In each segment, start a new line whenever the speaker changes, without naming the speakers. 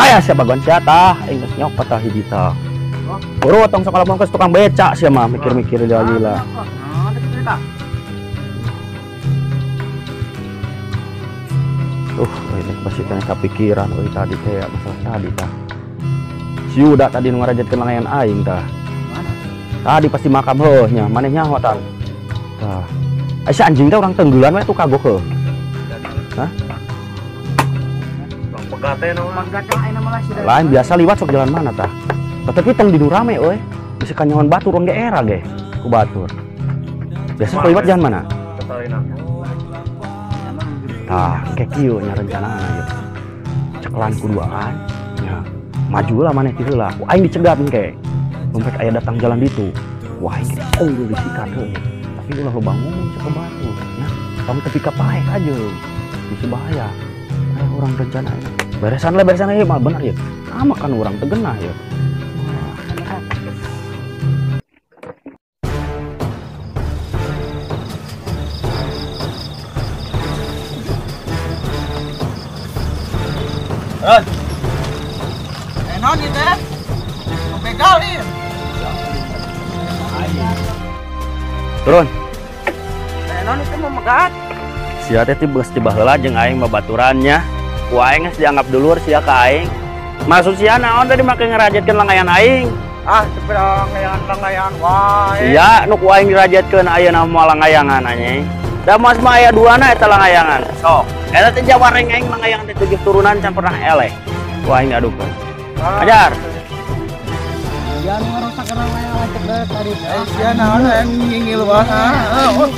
Saya siapa gon siata, ingus nyok patah hiji tah. Buru tong sekolah mau ke tukang beca sih mah mikir-mikir dia gila. Ini pasti tanya kepikiran tadi teh masalah tadi tah. Si Yuda tadi ngarajatkeun langayan aing tah. Tadi pasti makam heuhnya, manehnya hotan. Tah. Si anjing teh urang tenggelan we tuh kagok heuh. Hah?
Bang pegat teh naon?
Lain biasa liwat sok jalan mana tah. Tetapi tong di rame euy. Bisa kanyawan batur orang daerah ge, ku batur. Biasa liwat jalan mana?
Ketalina.
Tah, kayak kieu nya rencanana ieu. Cekelan kuduaan nya. Maju lah maneh ti heula. Aing dicegat engke. Dompet aya datang jalan ditu. Wah, aing dulu disikat heuh. Tapi ulah lo bangun cek ke batur nya. Kamu tepi ka pae aja. Bisa bahaya. Orang rencana ini. Beresan ieu mah bener ya. Sama kan orang tegenah ya.
Non gitu ya, begal nih.
Turun.
Non itu mau megat.
Sia teh geus tibah heula jeung aing babaturannya. Ku aing geus dianggap dulur sia ka aing. Maksud sia naon tadi make ngerajatkeun langayan aing?
Ah, sepeda langayan wah.
Iya, nu ku aing dirajatkeun ayeuna moal langayangan anjing. Da mas mah aya duana eta langayangan. Sok, eta teh jawareng aing langayangan teh 7 turunan can pernah eleh. Ku aing adukeun. Ajar.
Jangan ngerusak orang lain lanjut deh tadi. Sia naon yang ngingil banget.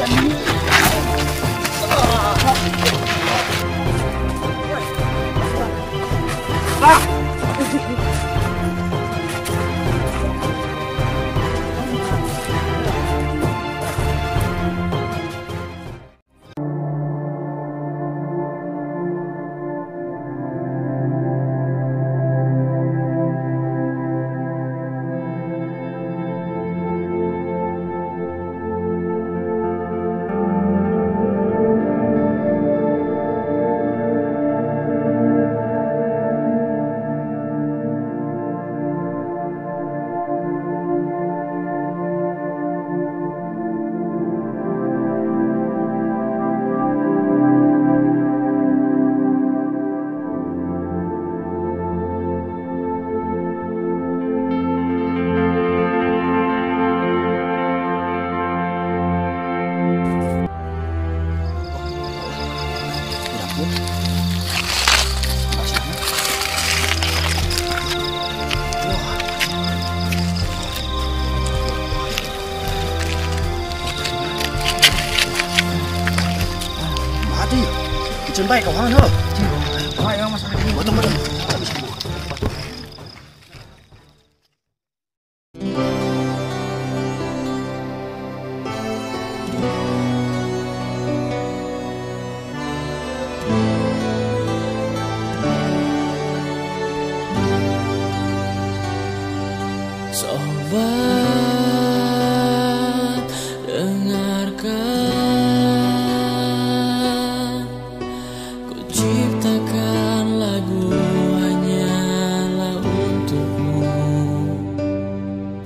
Kitchen baik kawan heuh.
Wah, yang masalah ini.
Betul.
Sobat, dengarkan, ku ciptakan lagu hanyalah untukmu,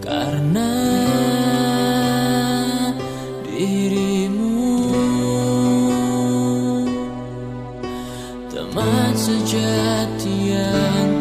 karena dirimu teman sejati yang